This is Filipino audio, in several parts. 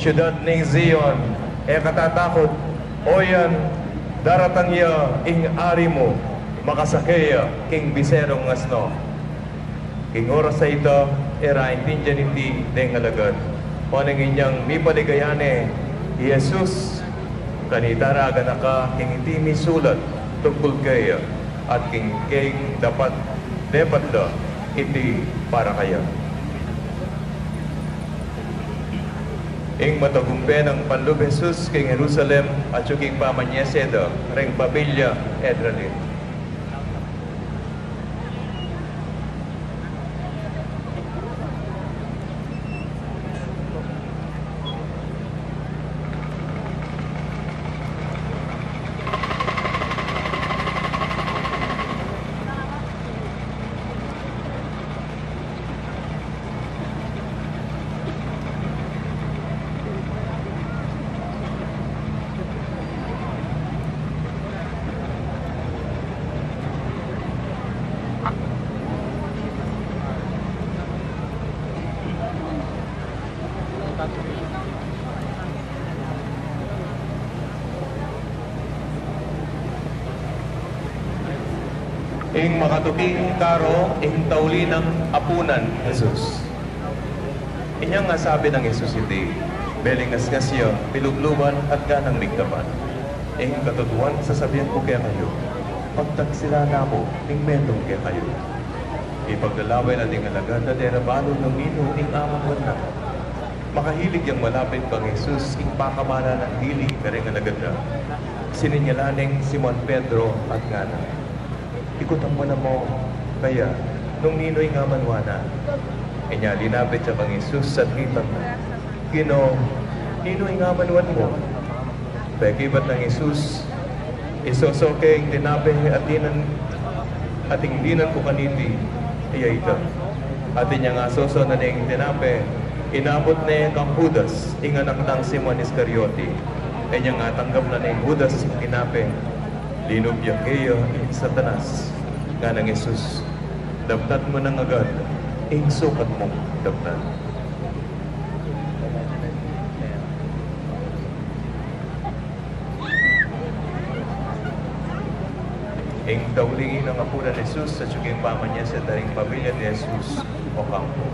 siyudad ng Zion, katatakot, o yan, daratang ya, ing ari mo, makasakaya, king biserong asno. King oras sa ito, era intindihan hindi deng alagad. Panang inyang mi paligayane, Jesus, kanitaraga na ka, king hindi misulat, tungkol kaya, at king dapat da, iti para kaya. Ing matagumpe ng panlub Jesus king Jerusalem at yung king pamanyeseda, ring pamilya edralin. Ing makatuping karo, ing tauli ng apunan, Jesus. Inyang nga sabi ng Jesus iti, belingas nga siya, pilugluban at ganang ligtapan. Ing katutuan, sasabihan ko kaya kayo, pagtagsila na ako, ing metong kaya kayo. Ipaglalaway na ding alagad na derabalo ng mino, ing amang na. Makahilig yung malapit kang Jesus, ing pakamana ng hilig, karing alagad na. Sininyalaning Simon Pedro at Ngana. Ikutang mo na mo, kaya, nung nino'y nga manwana, kanya linapit siya kang Jesus at hitang mo. Gino, nino'y nga manwan mo. Begibat ng Jesus, isosoke ang tinape at dinan ko kaniti, iya ito. At niya nga soso na niyang tinape, inabot na yung kang Judas, inganak ng Simon Iscariote. Kanya nga tanggap na niyang Judas yung tinape, linub yung kayo, Satanas, nga ng Jesus. Dabtat mo nang agad, ing sukat mong dabtat. Ing daulingin ang apunan ni Jesus sa tsuging pama niya sa daring pamilya ni Jesus o kampo.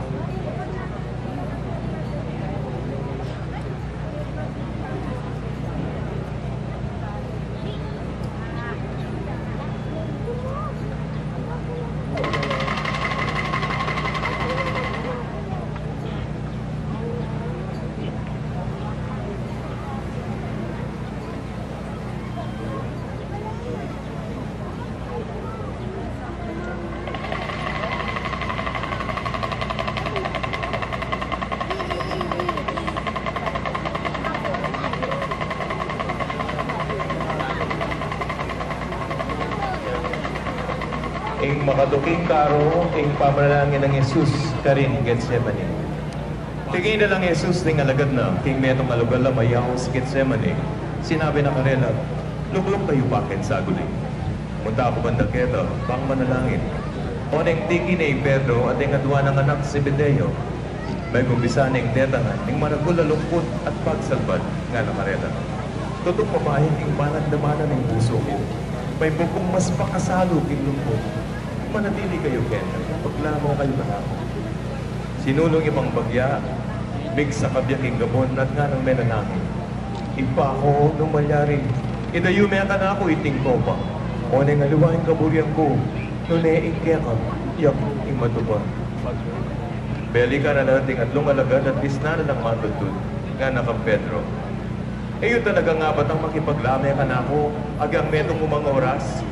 Ing makaduking karo, ing pamanalangin ng Jesus, karin Getsemani. Tingin na lang Jesus ng alagad na, king metong alugal na mayaw sa Getsemani. Sinabi na karela, luglong kayo bakit sa aguling. Munta ako banda keto, pang manalangin. O neng tingin ni Pedro at ing adwa ng anak si Bedeo. May gumbisa ng detangan, ing maragula lungkot at pagsalbad, nga na karela. Tutok mabahin ing panagdamanan ng puso ko. May bukong mas pakasalo king lungkot. Manatili kayo, Ken. Paglamo kayo na. Sinulong ibang bagya, big sa kabyaking gabon at nga ng menanangin. Ipa ako nung malyari. Idayume ka na ako iting ko pa. O nang aliwain kaburyan ko, nuneing kaya ka, yak ing matupad. Beli ka na nating atlong alagad at disna na ng matutod, nga na kang Pedro. Yun talaga nga ba't ang makipaglame ka na ako, agang metong umang oras?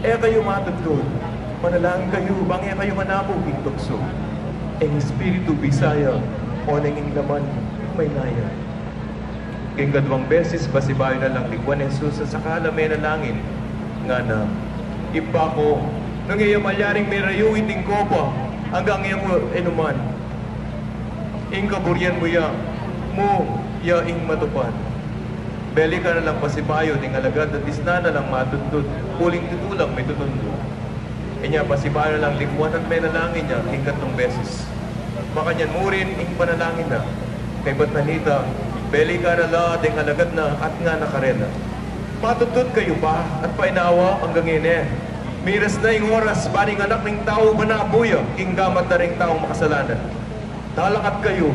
Kayo matutod. Manalangin kayo, bangya kayo manapog iktukso. Ang Espiritu Bisaya, o nanging laman, may naya. King kadwang beses, basibayo na lang likwan ni Jesus sa sakala may nalangin. Nga na, ipa ko, nung iya malyaring may rayo iting ko pa, hanggang iya mo enuman. Ing kaburyan mo ya, mo, ya ing matupad. Beli ka na lang pasibayo, ting alagad at isna na lang matutod, huling tutulang may tutundo. Inya pasibayo na lang likwan at may nalangin niya, king katong beses. Baka niyan mo rin ing panalangin na, kay ba't nanita, beli ka na la, ding alagad na at nga nakarena. Matutod kayo pa at painawa hanggang ine. Miras na yung oras, paring anak ng tao manabuya, king gamat na rin taong makasalanan. Talakat kayo,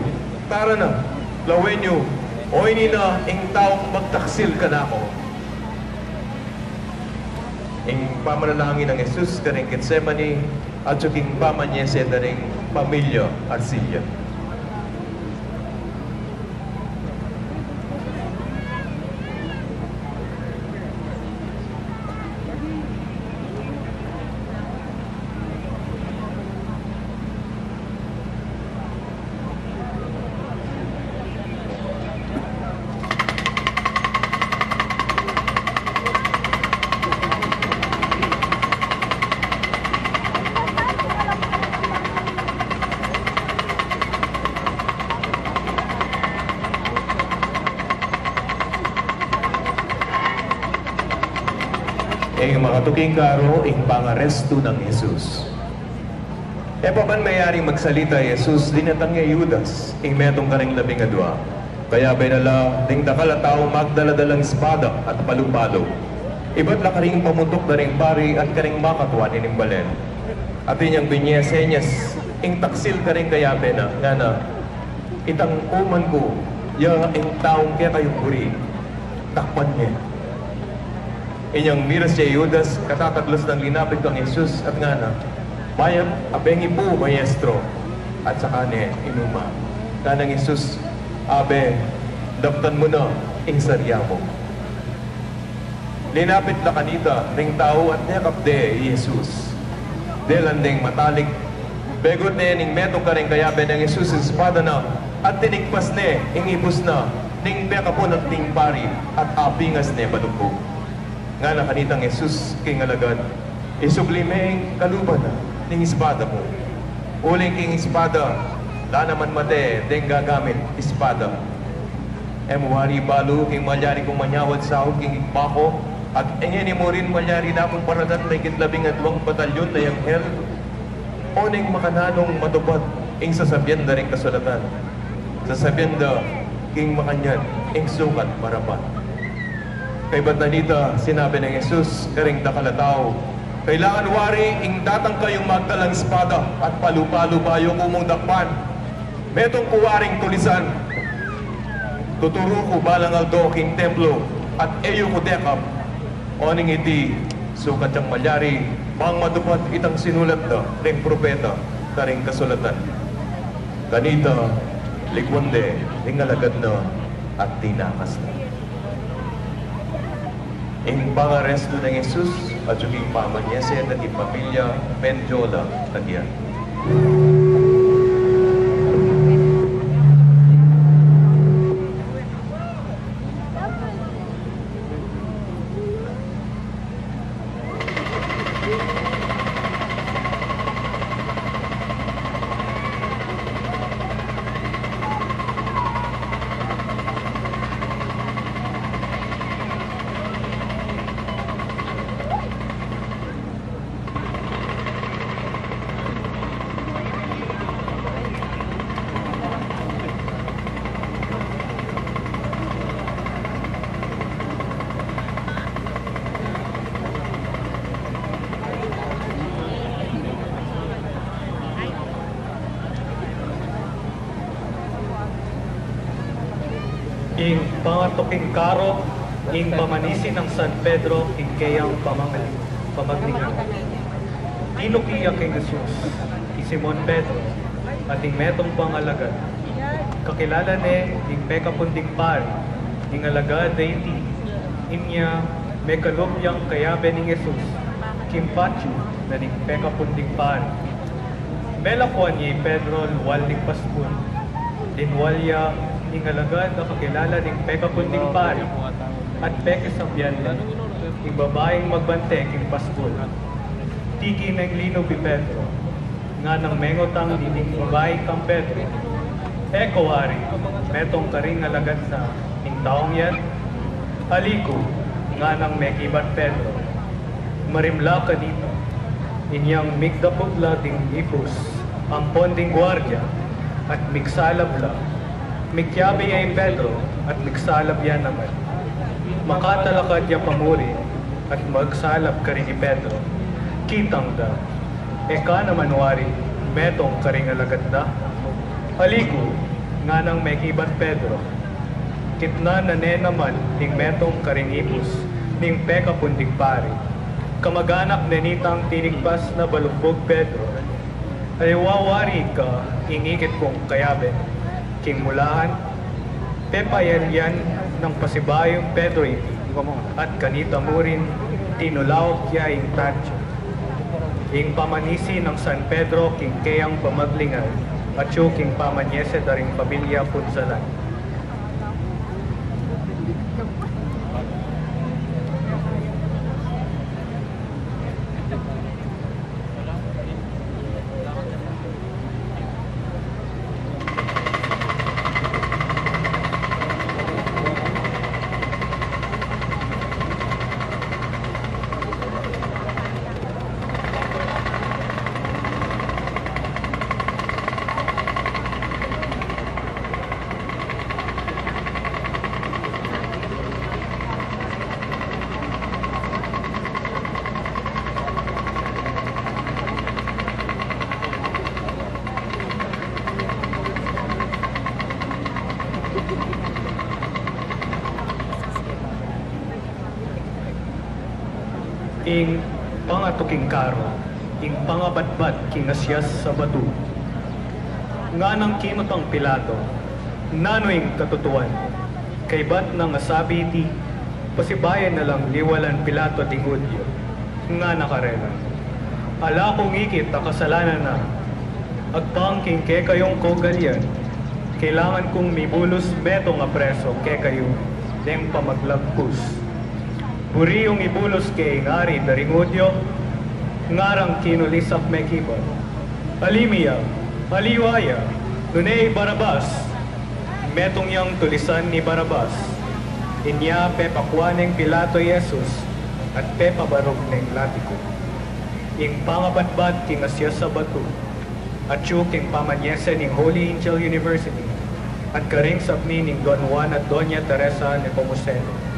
tara na, lawin nyo, o ini na, ing taong magtaksil ka na ako. Ing pamanalangin ng Jesus ka rin Getsemani, at yung king pamanyese na rin pamilya Arcilla. Ing makatuking karo, ing pangaresto ng Jesus. E paman mayaring magsalita Jesus, dinatang niya Judas, ing metong karing labing adwa. Kaya benala, ding dakala tao magdaladalang espada at palupalo. Iba't la karing pamuntok na ring pari at karing makatuan ining balen. At inyang binyesenyas, ing taksil karing kaya bena, nga na, itang uman ko, yung ing taong kaya kayong puri, takpan niya. Inyang miras siya Judas, katataglos ng linapit kang Jesus at nga na, bayang abengi po, maestro, at saka ni inuma. Kanang Jesus, abe, daptan mo na, ing sarya mo. Linapit na kanita, ring tao at nekap de, Jesus. Delanding matalik, begot na yan, ing metong ka rin kaya be ng Jesus, espada na, at tinigpas ne, ing ibus na, ning beka po ng ting pari, at apingas ne, balubog. Nga na kanitang Jesus king alagad, isublimeng kaluban na ning espada mo. Uling king espada, la naman mate, deng gagamit espada. Emuhari balo king malyari kong manyawad sa ako king ikbako, at enyen mo rin malyari na akong paradat may kitlabing at 2 batalyon na yung hell. Oning makananong matupad, ing sasabyan na rin kasulatan. Sasabyan da, king makanyan, ing sukat marapat. Kay Batanita, sinabi ng Jesus, karing dakalataw, kailangan wari, ing datang kayong magtalang espada at palu-palu bayo kumong dakpan. Metong kuwaring tulisan, tuturo ko balang aldo king templo at eyo ko dekap. Oning iti, sukat ang malyari, pang matupad itang sinulat na ring propeta, karing kasulatan. Kanita, likwande, ingalagad na at tinakas na. Ing pangaresto ng Jesus at yung pamanyese at ipamilya Menjola Tagyan. ing pangatuking karo, ing pamanisi ng San Pedro, ing kayang pamagningan. Tinukiya kay Jesus, ki Simon Pedro, at ing metong pangalagad. Kakilala ne, ing mekapunding pari, ing alagad na iti, inya mekalupyang kayabe ni Jesus, kimpachu na ing mekapunding pari. Melakuan niya Pedro luwal ning paspun, dinwalya ing alagad na kakilala ning pekapunding pari, at pekisabyan na, ing babaeng magbante king paspun. Tiki ng lino bi Pedro, nga nang mengotang dining babae kang Pedro. Ekowari, metong karing alagad na, ing taong yan, aliko, nga nang mekibat Pedro. Marimla ka dito, inyang migdapugla ding ipus, ang ponding gwardya, at migsalabla, Mikyabi ay Pedro at nagsalab yan naman. Makatalakad ya pamuri at magsalab ka rin ni Pedro. Kitang da, eka naman wari, metong karing alagad da. Aligo, nga nang may kibat Pedro. Kitna na ne naman ning metong karing ipus, ning peka pundig pari. Kamaganak nenitang tinigpas na balugbog Pedro. Ay wawari ka, ingikit kong kayabe. King mulahan, pepayan yan ng pasibayong Pedro iti. At kanita mo rin, tinulaw kya ing tadyo. Ing pamanisi ng San Pedro, king kayang pamaglingan, at yung king pamanyese daring pamilya punsalan. Ing pangatuking karo, ing pangabatbat kingasyas sa batu. Nga nang kinutang Pilato, nanoing katutuan, kay bat nang asabi iti, pasibayan na lang liwalan Pilato di Hudyo, nga nakarela. Ala kong ikit na kasalanan na, agpangking ke kayong kogalyan, kailangan kong mibulos metong apreso ke kayo, neng pamaglagpus. Buri yung ibulos kay ngari daringudyo, ngarang kinulisak mekipan. Alimiya, aliwaya, nunay Barabas, metong yang tulisan ni Barabas. Inya pepakwaneng Pilato Yesus, at pepabarog ng latiko. Ing pangabatbat king asya sa batu, at king pamanyese ning Holy Angel University, at karing sabni ning Don Juan at Doña Teresa Nepomuceno.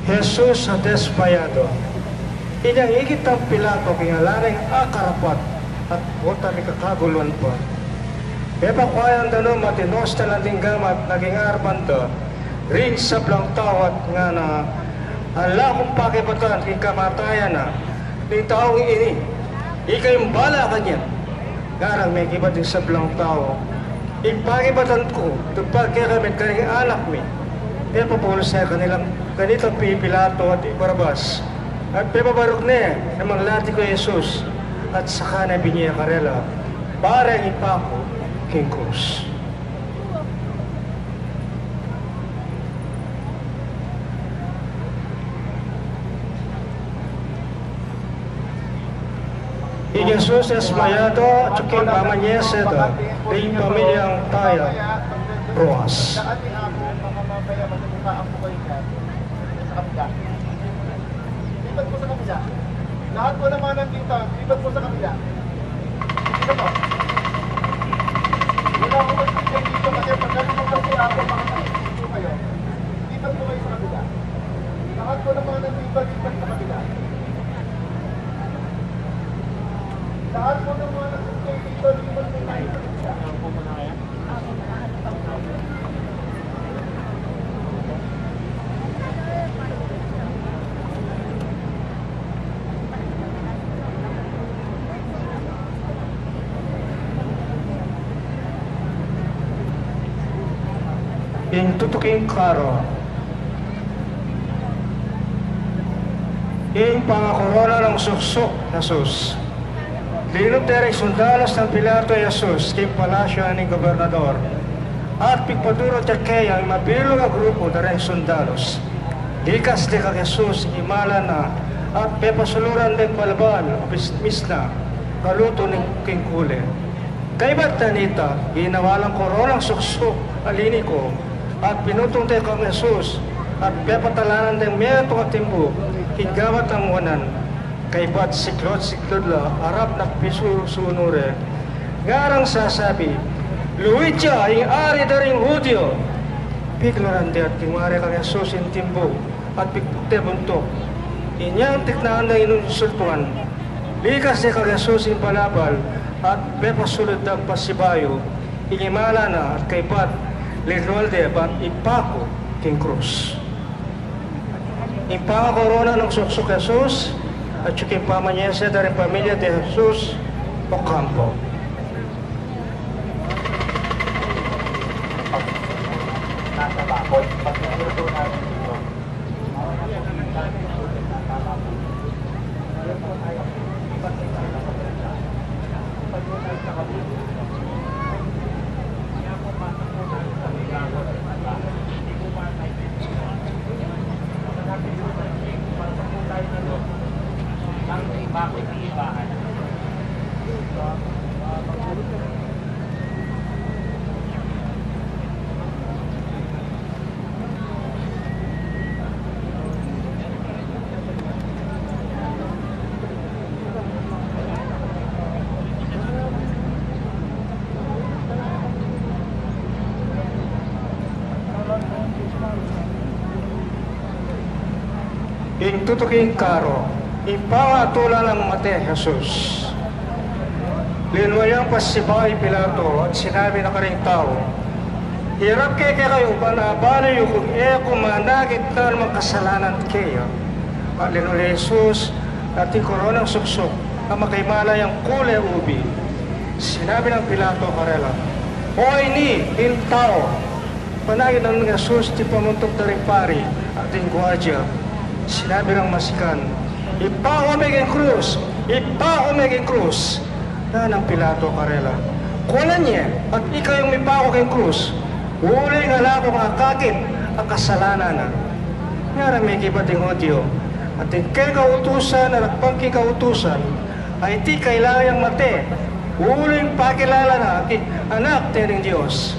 Jesus na despayado. Inangigit ang Pilato kingalaring akarapat at buta ni kakaguluan pa. Epakwayan dano matinos na landing gamat naging arbando rin sa blang tawat nga na ala kong pakibatan king kamatayan na ni taong ini. Ikay bala kanya. Garang may kibat sa blang tao. Ipakibatan ko tupag kaya kami karing anak mi. Kaya papulos sa kanilang ganitong Pilato at Barabas. At pepabarog na ng mga lati ko Jesus at saka na biniya karela para ipako king krus. Y Jesus desmayado at king pamanyese da ring pamilyang taya Roas. Lipat po sa kabila. Lahat po naman nandito, lipat po sa kabila. Dito po. Wala ko magbigay dito kasi pagkano kasi ako makakalimutan po kayo. Lipat po kayo sa kabila. Lahat po naman nandito, lipat sa kabila. Lahat po naman nandito, lipat po kayo sa kabila. Ing tutuking karo. Ing pangakorona ng suksok, Jesus. Linop derek sundalos ng Pilato Jesus, king palasyo ni gobernador. At pigpaduro kaya ang mabilog ang grupo dareng sundalos. Likas di ka Jesus, imala na, at pepasuluran din palabal, misna, kaluto ng king kule. Kaibat tanita, ginawalang koronang suksok, alini ko, at pinutong tayo kang Jesus, at pepatalanan din meto at timbo, higawat ang wanan. Kaibat siklod la, harap na pisunure. Ngarang sasabi, Luitya, ang ari daring Hudyo. Piglaran di at kimari kang Jesus in timbo, at pigpukte buntok. Inyang tiknaan na inusultuan. Likas ni kang Jesus in palabal, at pepasulod ng pasibayo. Ingimala na at kaibat, linwalde at ipako king krus. Impanga korona ng suksok Jesus, at yung pamanyesa dari pamilya de Jesus Ocampo. Nasa bakod, pag niluto natin dito. Ing tutuking karo, ipawatula ng mate Jesus. Linwayang pasibay Pilato at sinabi na karing tao, hirap kayo panabalo yung kung kumanagit na ng kasalanan kaya. At linway Jesus at koronang suksok na makaimalay ang kule ubi. Sinabi ng Pilato karela, Hoy ni, in tao, panagin ng Jesus ti pamuntok na rin pari at in gwardiya. Sinabi ng masikan, ipahomeging krus, ipahomeging krus. Na ng Pilato karela, kunan niya at ikaw yung may pako kay krus. Uli nga lako nga kakit ang kasalanan na. Nga may kibating Hudyo, at kay kautusan na nagpangki kautusan, ay ti kailangang mate. Uling pakilala na at anak ng Diyos.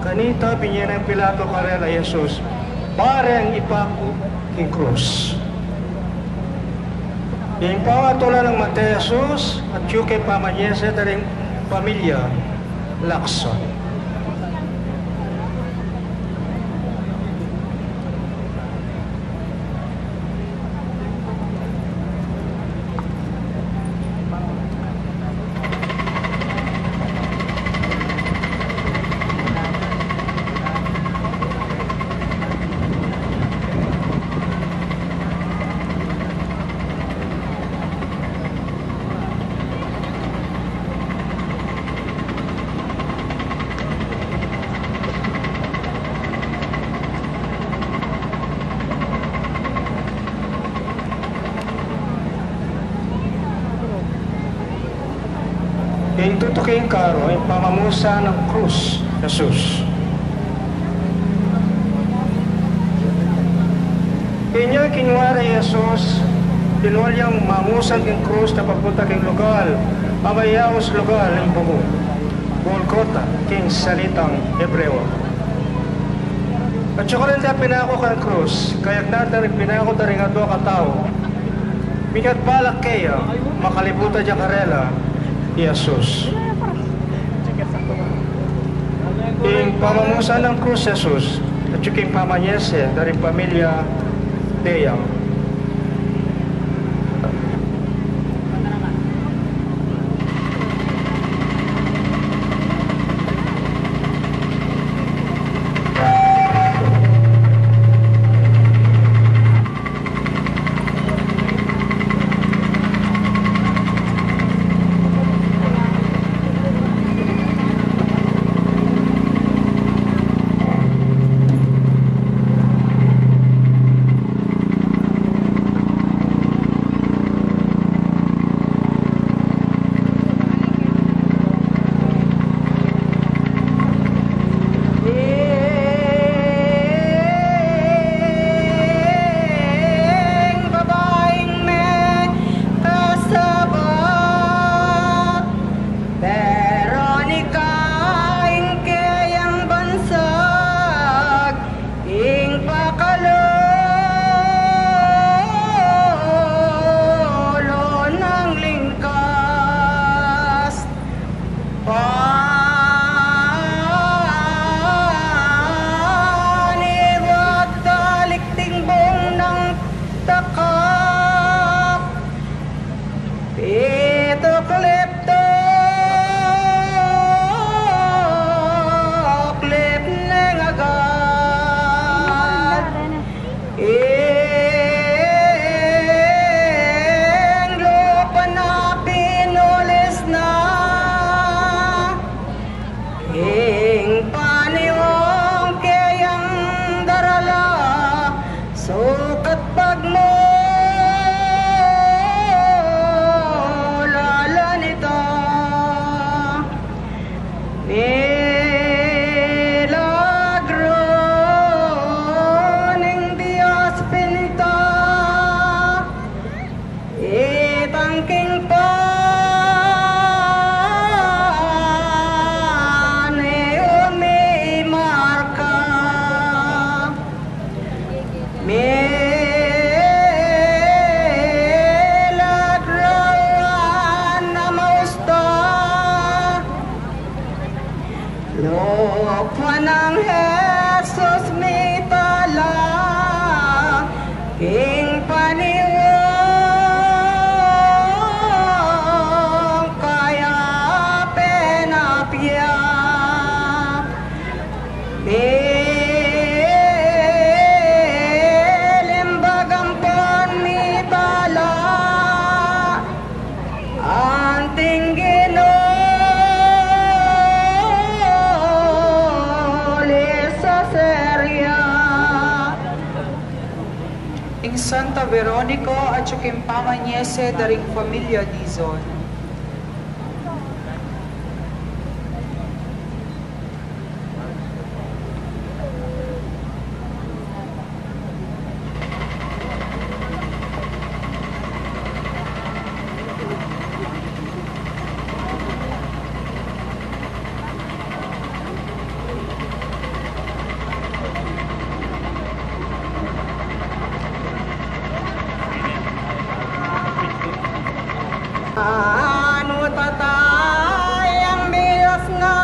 Kanita binyan ng Pilato karela Jesus, pare ang ipako king krus. Yung pangatula ng Mate Jesus at yung kay pamanyesa daring pamilya Lacson. Yung tutuking karo ay pamamusa ng krus, Jesus. Kanya kinwara Jesus, pinuwalyang mamusan ng krus na papunta king lugar, amayawos lugar ng buko. Golgotha, king salitang Hebreo. At saka rin na pinako kang krus, kayak natin rin pinako na rin ato katao. Mingat balak kaya, makalibutan niya karela, Jesus. Ing pamamusan ng krus Jesus at yung pamanyese dari pamilya Deyang. Manang Jesus may tala, ing paniwang kaya penapya. Limbagampan may tala, anting Ing Santa Veronico at yung pamanyese daring familia Dizon. Ano tatay ang bilas nga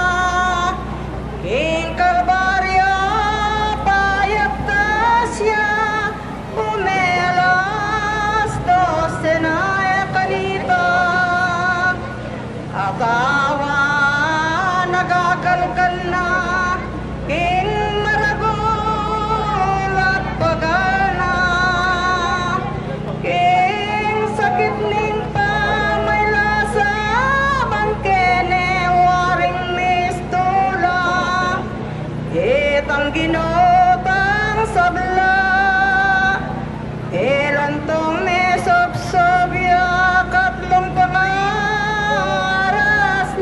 king Kalbaryo payag tasya umelas dose na kanita akawa nagagalgal na king maragol at pagal na king sakit ning ang ginotang sabla elantong may sobsobya katlong pangaras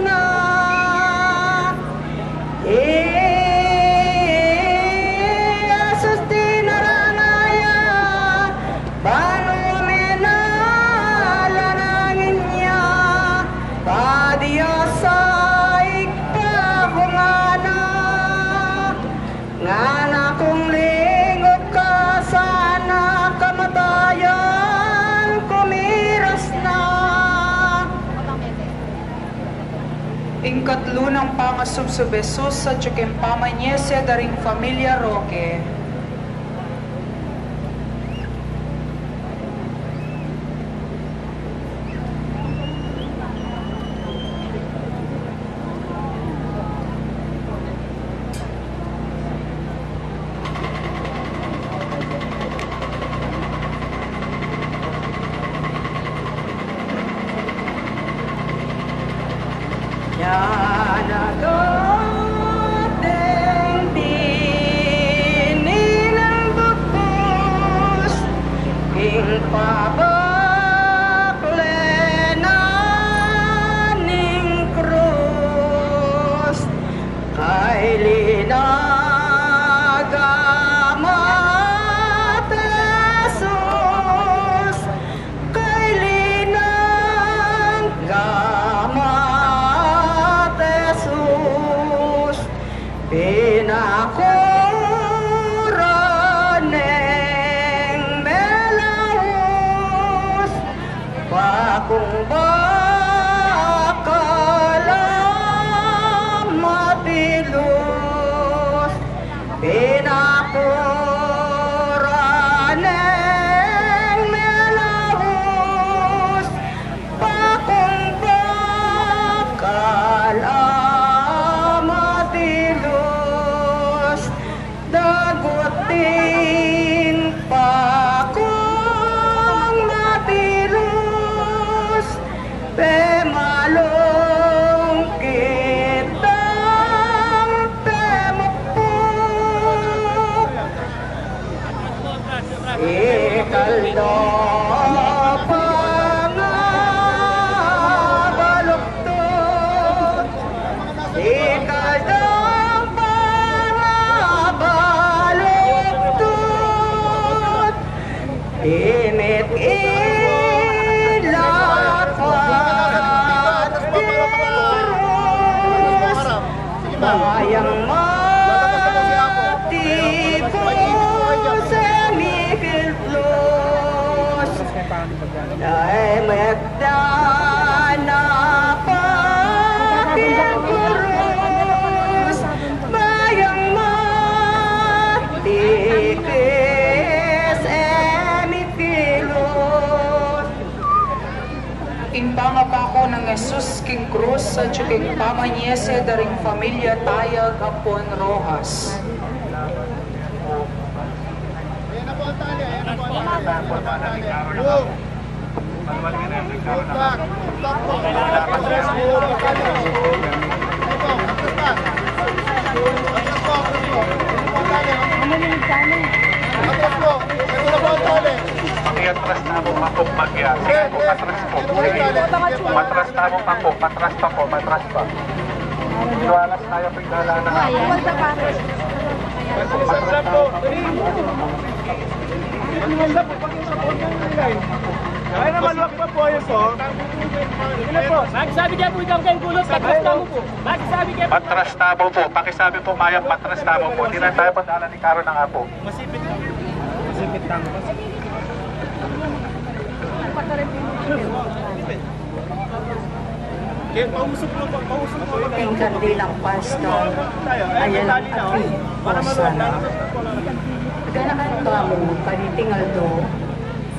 na asos tinarangaya panumena lanangin niya padiyasaik pahungana ngana kung lingop ka sana kamatayan kumiras na. Ing katlo ng pangasubsubesos sa yung pamanyese daring familia Roque. Yanagating dininang bukos ing pabaklenaning krus kay linagamat Jesus kay linagamat Jesus pinakuraneng melahus bakong bakalang matilus pinakuraneng melahus bakong bakalang matilus Cruz at king pamanyese daring familia Tayag Apon Rojas. Ayan na po ang tali. Ayan na po ang tali. Move. Move back. Move back po. Atras po. Atras po. Ito na po ang tali. Atras na mo mako pagya. Sige po, atras po. Matras na mo mako, matras pa po, matras pa. Iwalas tayo pagdala na. Matras po. Kaya na maluwag pa po yun po. Sige po. Magsabi niya po ikaw kayong gulot, patras tamo po. Magsabi niya po. Patras tamo po. Pakisabi po mayang patras tamo po. Hindi na tayo padala ni Karo ng Apo. Masipit lang. Masipit lang. Kaya pausok mo po. Pausok mo. Ting kandilang pastor. Ayan ang ating pasana. Ganakan ka mo, kanitingal do.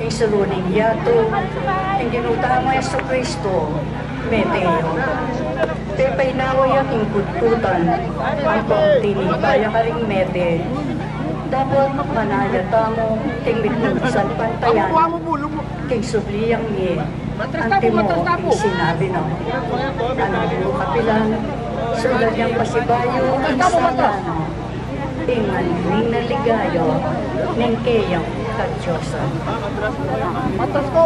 Ang suluning yato. Ang ginutama Yesu Kristo. Meteo. Tepay naway aking kutkutan. Ang tinibaya ka ring mete. Dapat manaya tamo. Ting mitnugsan pantayan. King subliyang ni. Ante mo, ang sinabi no. Ano mo kapilan. Sulad niyang pasibayo. Ang salano. Tingan ning naligayo. Ning keyang katyosa. Matras ko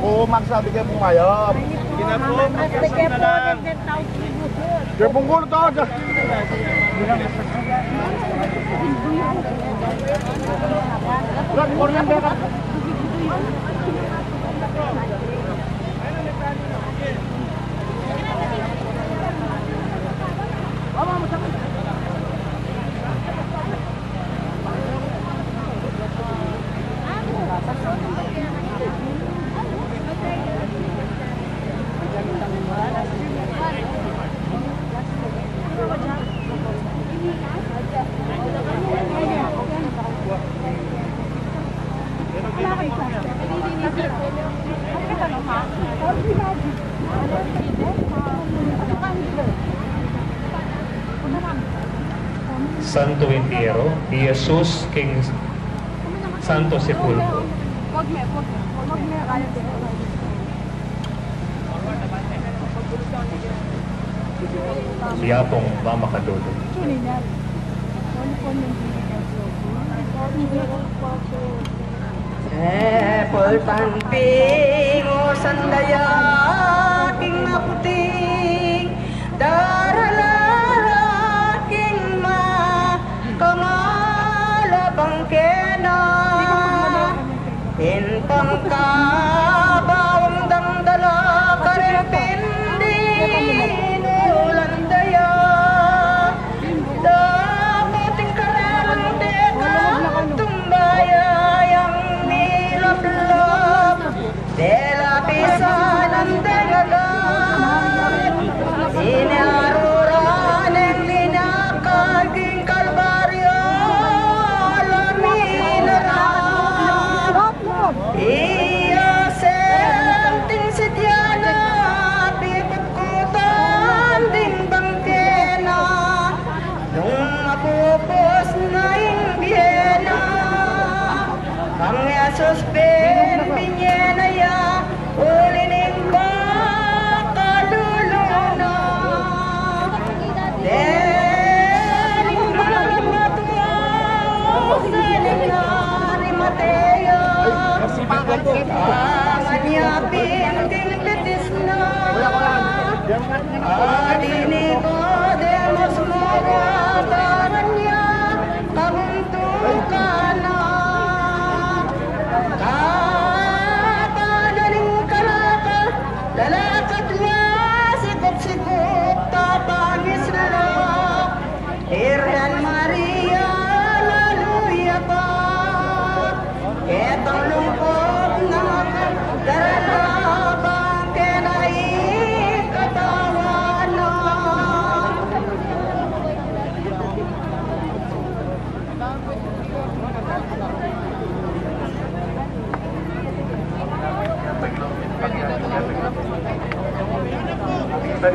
po. Magsabi kayo pong mayap. Kaya pong gulo to. Santo Entierro, y Jesus King Santo Sepulcro. Siya pong mamakadulo. Pulpamping o sandaya king naputing darala king kamalabang kena in pangkabawang dangdala karepindi nulandaya dapating karang teka tumbaya yang nilablab dela pisan ang dengagan inaruran ang linakaging kalbaryo laminarap iya senting sityana pipagkutan ding bangkena nung mapupos na imbyena ang Yesus ben binyenaya ulining bakaluluna deling matuyaw deling ni Mateo anganyapin king betis na adini ko demos morataran niya kabuntukan na kapanaling karaka lalakad niya sikot-sikot tapangis na Virgen Maria laluya pa etong lungkot na daralabang kenay katawanan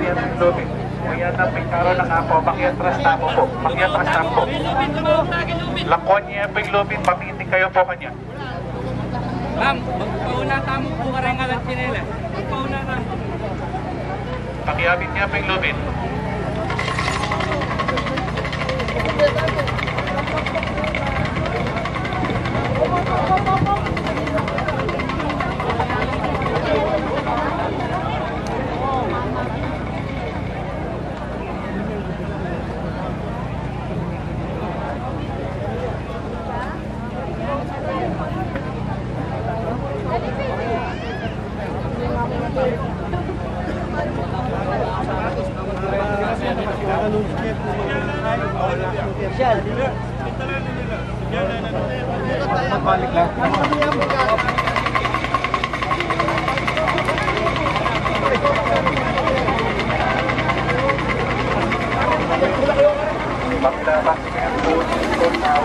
Pakyat Lubin. Kuya na Picaro na kapo, pakyatras tamo po. Pakyatras tamo po. Lakonya Lubin, papitik kayo po kanya. Ma'am, magpauna tamo po karangalan sinila. Magpauna na. Pakyabit niya Lubin. Paglabas niya po dito tao.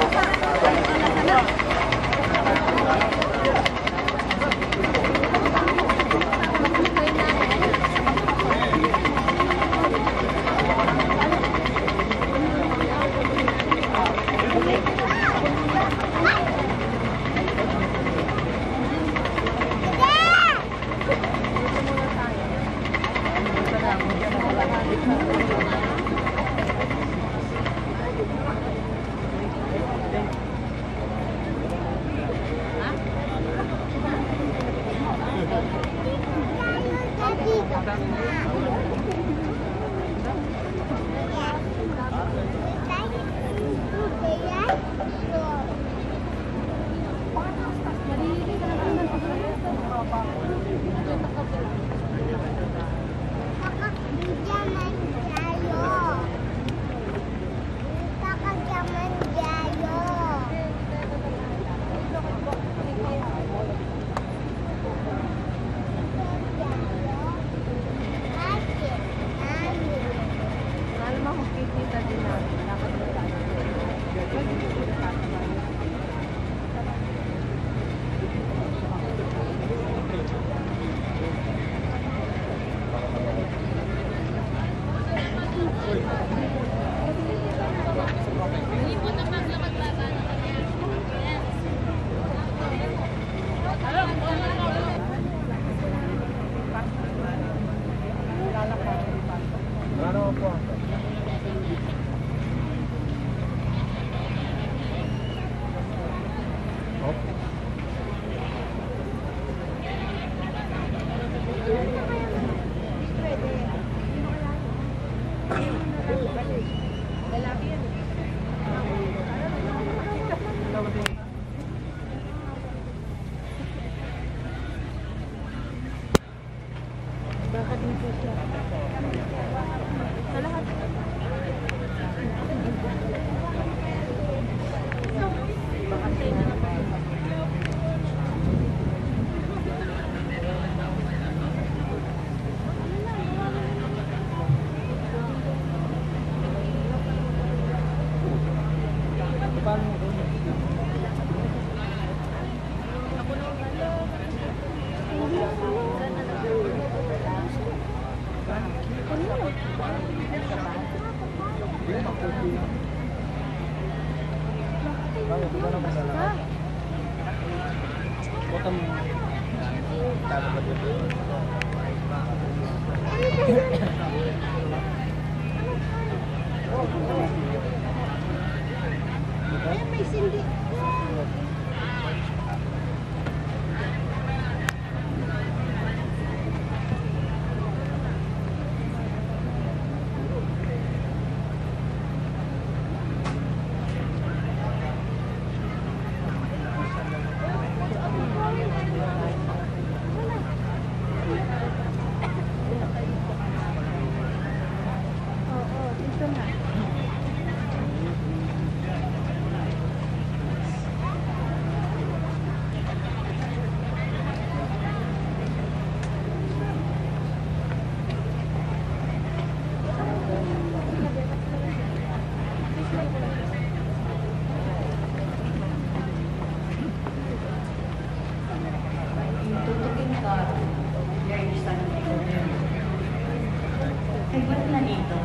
Sibat na nito,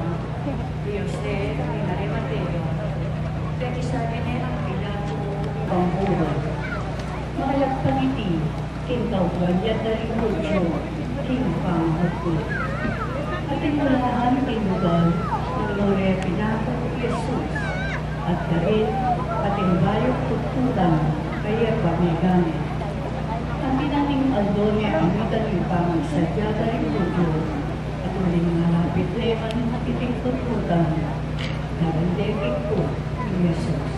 Jose Rinare Mateo, dahil sabi niya ang pilato ang buho. Makalagpangiti, kintawgan niya dari mudyo, kimpang hati. At inulahan tinugal, ng lore pinato Jesus, at karin, at inbayok tututan, kaya pamigamit. Ang pinaning aldo niya amitan yung pangsadya dari mudyo, at uling nalapit leman iting tututan, narandegin ko ni Jesus.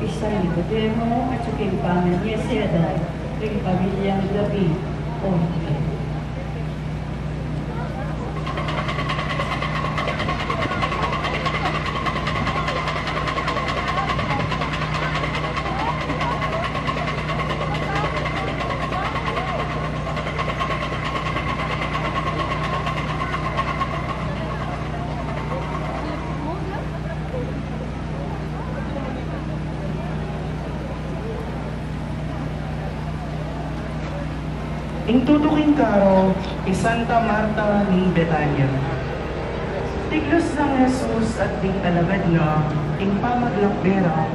Isang Nicodemo at suking pangan niya Seda, ring pamilyang gabi o hindi. Ing tutuking karo, Santa Marta ni Betania. Tiglos ng Jesus at ding alagad na, ing pamaglakbera,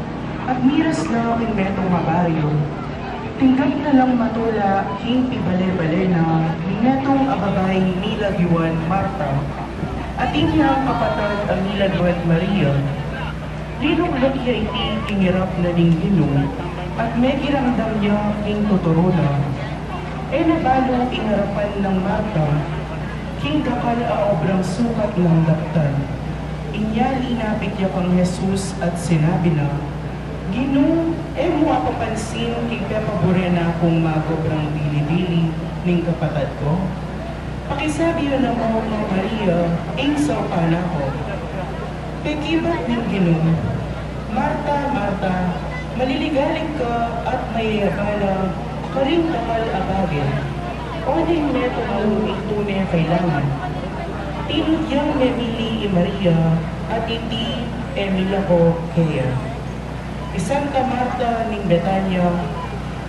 at miras na ing metong mabaryo. Tinggap na lang matula, ing pibale-bale na, ing metong ababay ni Lagyuan Marta, at inyang kapatad ang Nilagyuan Maria. Linong-lag niya iti kinirap na ning ginong, at may kiramdam niya ing tuturuna. Nabalo ingarapan ng Marta, king kakal a obrang sukat ng daptan. Inya inapit niya kang Jesus at sinabi na, Ginoo, mo apapansin king pepabore na akong magobrang bili-bili ning kapatad ko. Pakisabi yun na mo ng Maria, saw pa na ko. Pekibat ng Ginoo, Marta, Marta, maliligalig ka at may yabala, karing kapal abagin, o din neto maluming tunay kailangan. Tinudyang memili Maria at iti Emilia ko kaya. Santa Marta ning Betania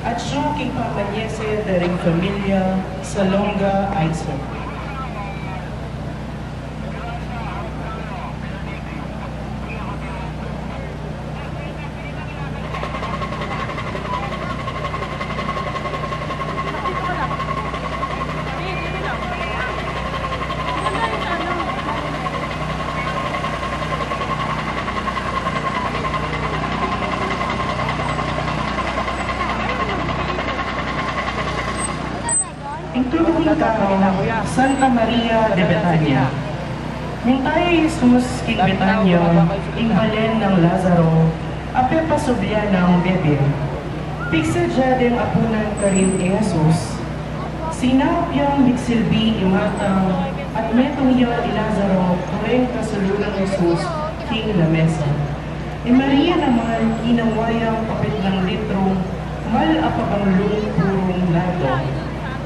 at siya king pamanyese daring familia sa Longa Island. Santa Maria de Betania. Nung tayo Jesus king Betania, ing balen ng Lazaro, ape pasubya ng bebe. Piksa dya din apunan ka rin ni Jesus. Sinap yung miksilbi imata, at metong yun ni Lazaro, kureng kasulunang Jesus king na mesa. Maria naman, kinawayang kapit ng litro, mal apabanglong purong nado.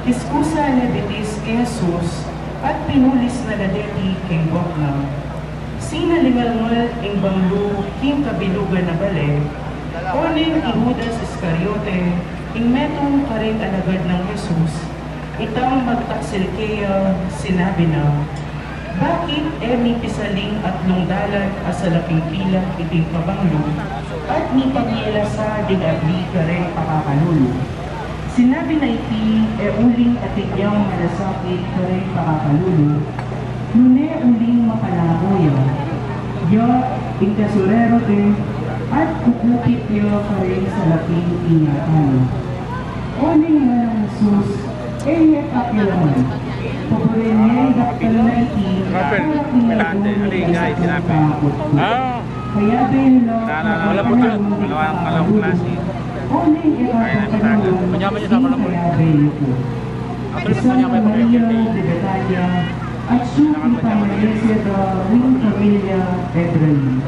Iskusa na bitis kay Jesus at pinulis na ladeti kay Bokna. Sinalingalngal ing banglo king kabilugan na bale, oning Judas Iscariote, ing metong karing alagad ng Jesus, itang magtaksilkeya sinabi na, bakit emi pisaling at lungdalan asalaping pila iting pabanglo, at ni pagilasa din abli kareng pakakanulo. Sinabi na iti, uling atigyang malasakit kareng pakakalulo, nune uling mapalaboya, ya ingkasurero te, at kukupit niyo kareng sa laping ingatano. Uling nga ng Jesus, eyek akilaman, paborenye daktal na iti, para kinagulong sa pagkakot ko. Kaya din lang, wala po ito, kalawang klase. Oning ikapatanong, sinayabe ko. Isang Maria de Betania at suki pamilya sa ring pamilya Ebrahim.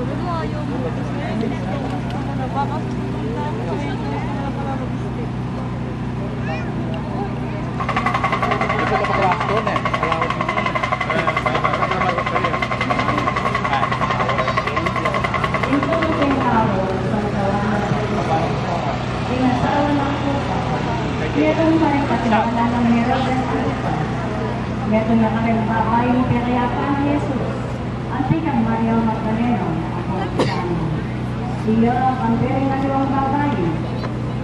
Meron pa rin patiwala ng meron ng alpa. Meron na kami Aking babae mo pinayapan ni Jesus. Antik ang Maria Magdalena, ako ang kasama. Siya ang very naliwang babae.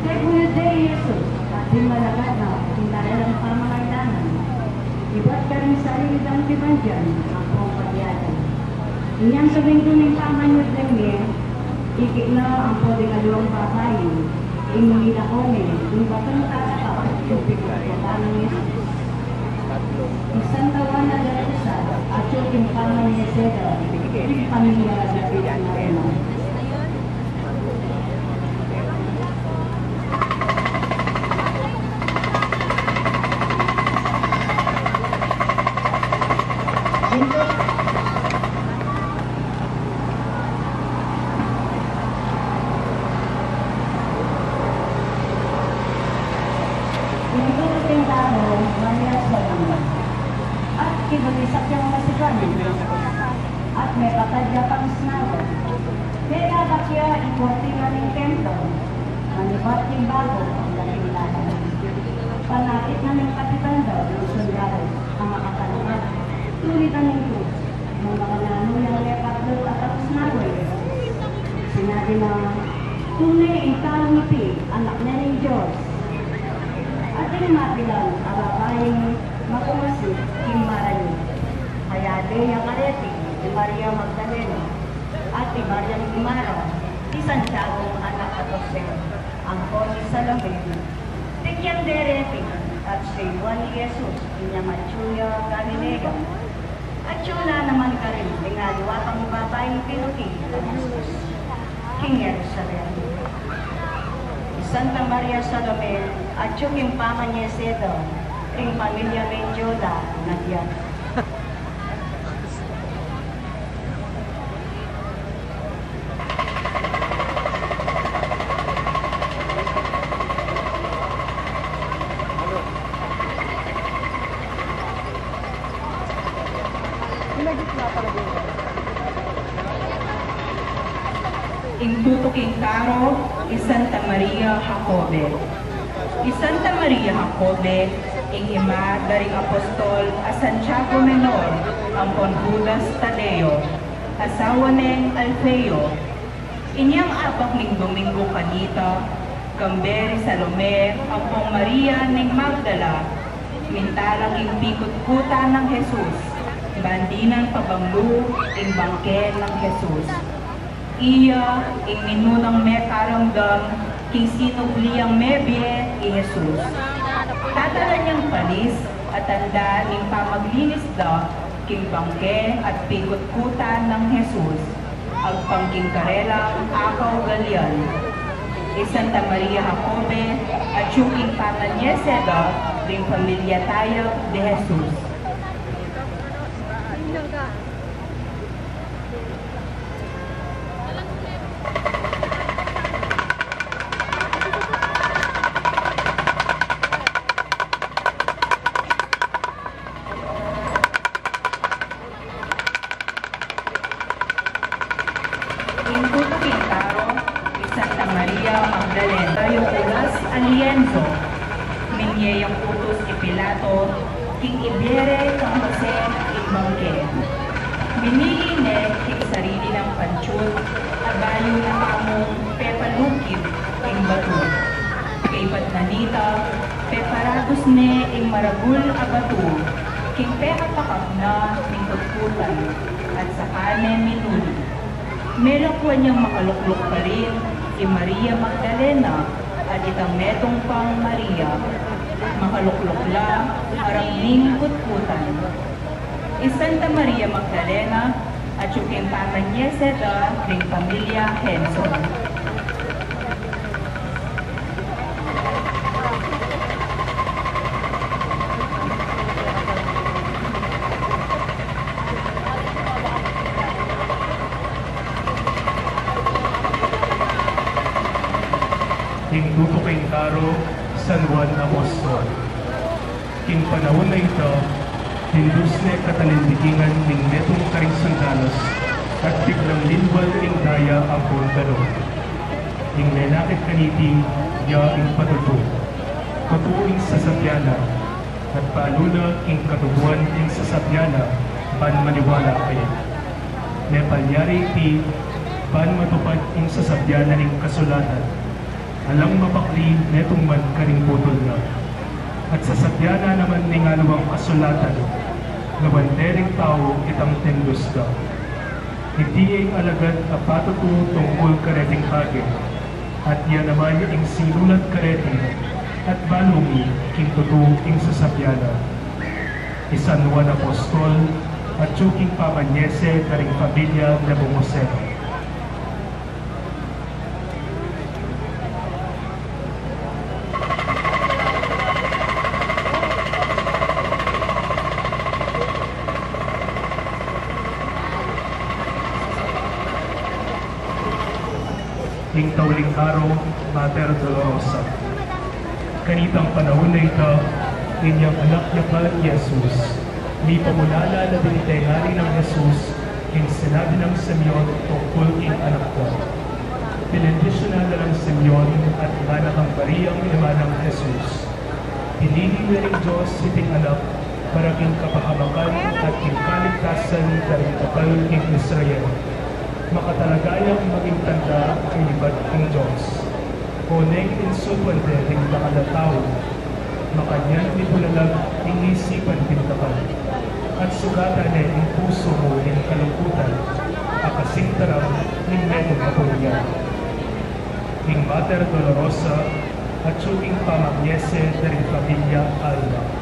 Segundo day, Jesus, ating malagad na, ating dalalang pamangailangan. Iba't ka rin sarili ng tibandyan, ako ang pagyadan. Inyang sabing-duming pamanyod ng niya, ikik na ang pwedeng naliwang babae. Imuli na kome, yung batang tataka, yung bigla ko ng Jesus. Isang tawa na dalasan, at yung pamang niya seda, yung pamilya na bilang na rin. At may patadya pang snago. May dadakya iportingan ng templo. Manibat yung bago ang dating lahat. Panakit na ng kapitan daw ng sundalo ang makakalamat. Tulitan ng krus. Nung makalano yung lepatlo at ang snago. Sinabi na, tunay ang kalungipi, anak na ng Diyos. At yung mapilang, ababayang makumasip, kimarayo. Kaya Dea Careti, ni Maria Magdalena, at ni Maria Imara, si Santiago anak at Jose, ang Jose Salome, Tikyang Dereti, at si Juan Jesus, inya Machuya Galileo, at Chula naman ka rin, tingaluwapang babaeng pinuti, ang Jesus, King Jerusalem. Santa Maria Salome, at yung pama niya Sedo, ring pamilya Menjola, Nadia. Ingtutuking Taro, Santa Maria Jacobe. Santa Maria Jacobe, ing ima daring apostol a Santiago Menor, ang Judas Tadeo, asawa ng Alfeo. Inyang apak ning Domingo kanita, Gamberi Salome, ang Maria ng Magdala, mintalang ing pikot-kuta ng Jesus, bandinan pabanglo ing bangke ng Jesus. Iya, ing minunang me karamdam, king sinugliyang mebye, i Jesus. Tatala niyang palis, at tanda ning pamaglinis da, king bangke at pikot-kuta ng Jesus, ang pangking karela, akaw galyan. Santa Maria Jacobe, at yung king pamanyeseda, ring pamilya tayo de Jesus. Santa Maria Magdalena, yung ulas alienzo, minyeyang utos ni Pilato, king ibere kang Jose ibangke. Minili king sarili ng panchut, abayo na kamong pepalukip ing batu. Kay Patnanita, peparados ne ing maragul a batu, king pekapakap na ning kutkutan, at sa kanen minuli. Melakwa niyang makaluklok pa rin si Maria Magdalena at itang metong pang Maria. Makaluklok la, harang ning kutkutan. Santa Maria Magdalena at yung pamanyeseda ng pamilya Henson. King tutuking Taro, San Juan Apostol. King panahon na ito, hindus na katalindikingan ning netong karing sandalos at biglang linwal ing daya ang puntalo. Ing nenakit kaniti, ya ing patuto. Totoo ing sasabyana, at paluna king katubuan king sasabyana, ban maniwala kayo. Ne palyari iti, ban matupad king sasabyana ning kasulatan, alang mapakli netong man kaning putol na. At sasabyana naman ning alawang kasulatan, gabandering tao itang tendos da. Iti ang alagad apatuto tungkol kareting hagin, at yan naman ang sinulat kareti, at balungi king tutu king sasabyana. Isan Juan Apostol, at Chuking Pamanyese karing pamilya na Bumose. Ing tauling araw, Mater Dolorosa. Kanitang panahon na ito, inyang anak niya pa, Jesus, may pamulala na binitayari ng Jesus, ing sinabi ng Simeon tungkol ing anak ko. Pinendisyonan na ng Simeon at manakang Mariang ima ng Jesus. Pinili na rin Diyos iting anak para king kapahamakan at king kaligtasan dari kapal king Israel. Makatalagayang maging tanda ang iba't ng Diyos. Koneng insupwante ng nakalataw, makanyan ibulalag ingisipan pintapan, at sugatan na ang puso mo ng kalungkutan, akasing tarang ng medong kapulyan. Ing Mater Dolorosa, at Chuking Pamanyese dari Pamilya Alba.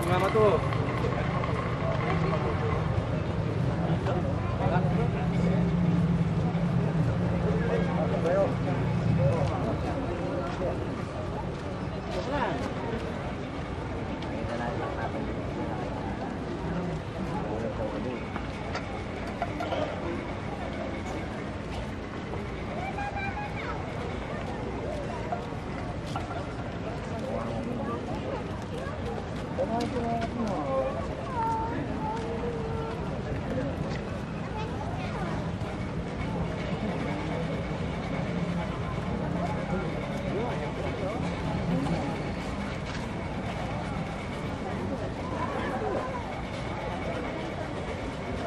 Salamat po.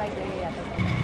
Right there, yeah.